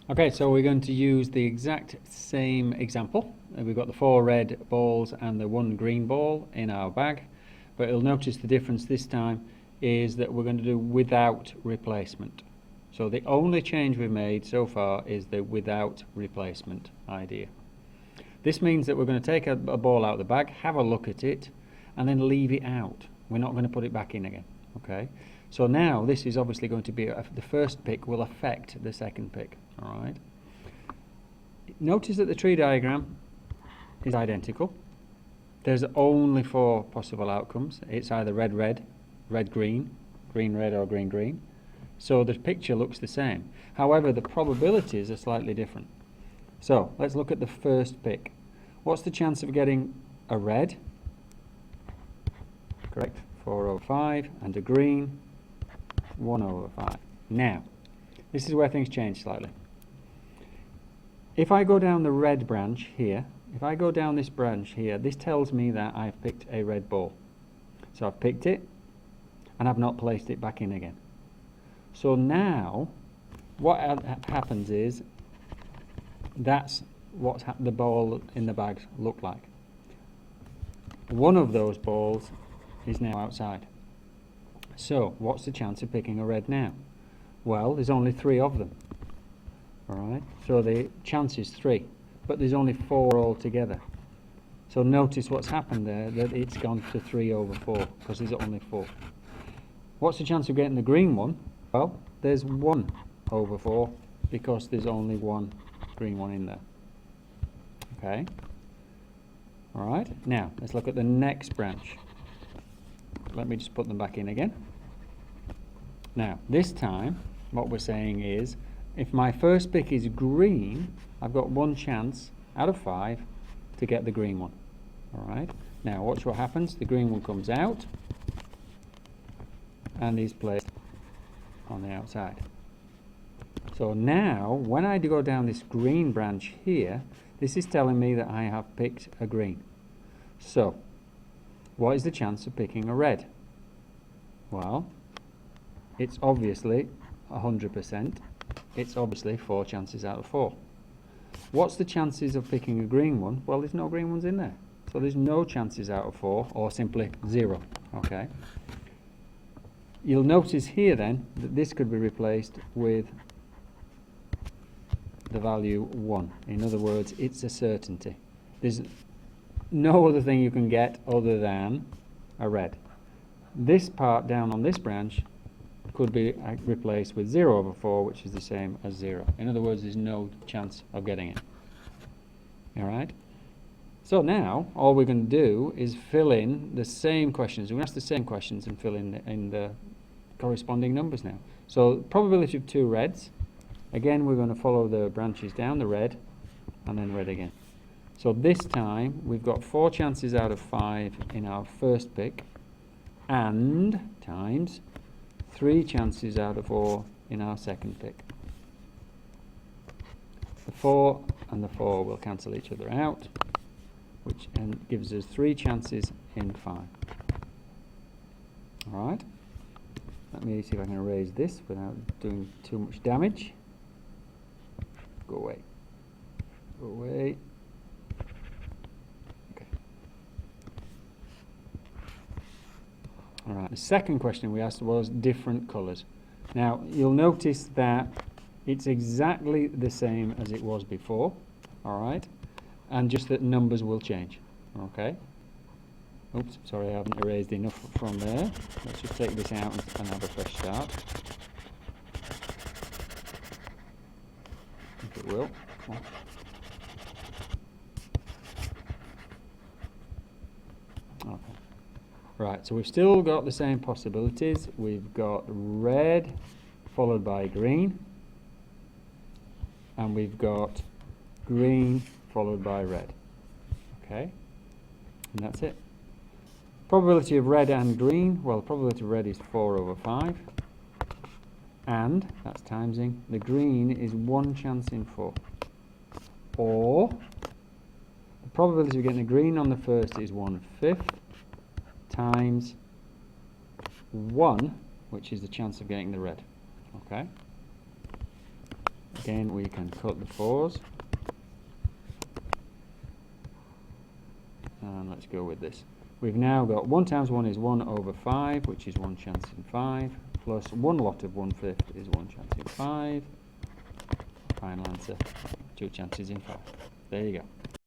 Okay, so we're going to use the exact same example. We've got the 4 red balls and the 1 green ball in our bag, but you'll notice the difference this time is that we're going to do without replacement. So the only change we've made so far is the without replacement idea. This means that we're going to take a ball out of the bag, have a look at it, and then leave it out. We're not going to put it back in again. Okay. So now this is obviously going to be the first pick will affect the second pick. All right. Notice that the tree diagram is identical. There's only 4 possible outcomes. It's either red red, red green, green red, or green green. So the picture looks the same. However, the probabilities are slightly different. So let's look at the first pick. What's the chance of getting a red? Correct. 4/5, and a green, 1/5. Now, this is where things change slightly. If I go down the red branch here, if I go down this branch here, this tells me that I've picked a red ball. So I've picked it, and I've not placed it back in again. So now, what happens is, that's what the ball in the bag looked like. One of those balls is now outside. So, what's the chance of picking a red now? Well, there's only 3 of them. Alright, so the chance is 3, but there's only 4 altogether. So notice what's happened there, that it's gone to 3/4, because there's only 4. What's the chance of getting the green one? Well, there's 1/4, because there's only 1 green one in there. Okay. Alright, now let's look at the next branch. Let me just put them back in again. Now, this time, what we're saying is, if my first pick is green, I've got 1 chance out of 5 to get the green one. Alright, now watch what happens. The green one comes out and is placed on the outside. So now, when I go down this green branch here, this is telling me that I have picked a green. So, what is the chance of picking a red? Well, it's obviously 100%. It's obviously 4 chances out of 4. What's the chances of picking a green one? Well, there's no green ones in there. So there's no chances out of 4, or simply 0. Okay. You'll notice here then that this could be replaced with the value 1. In other words, it's a certainty. There's no other thing you can get other than a red. This part down on this branch could be replaced with 0/4, which is the same as 0. In other words, there's no chance of getting it. Alright? So now, all we're going to do is fill in the same questions. We're going to ask the same questions and fill in the corresponding numbers now. So, probability of 2 reds. Again, we're going to follow the branches down, the red, and then red again. So this time, we've got 4 chances out of 5 in our first pick, and times 3 chances out of 4 in our second pick. The 4 and the 4 will cancel each other out, which gives us 3 chances in 5. Alright, let me see if I can erase this without doing too much damage. Go away. Go away. Okay. Alright, the second question we asked was different colours. Now, you'll notice that it's exactly the same as it was before, alright, and just that numbers will change, okay. Oops, sorry, I haven't erased enough from there. Let's just take this out and have a fresh start. If it will. Okay. Right, so we've still got the same possibilities. We've got red followed by green, and we've got green followed by red. Okay, and that's it. Probability of red and green, well, the probability of red is 4/5, and that's timesing. The green is 1 chance in 4. Or the probability of getting a green on the first is 1/5 times 1, which is the chance of getting the red. Okay. Again, we can cut the 4s. And let's go with this. We've now got 1 times 1 is 1 over 5, which is 1 chance in 5, plus 1 lot of 1/5 is 1 chance in 5. Final answer, 2 chances in 5. There you go.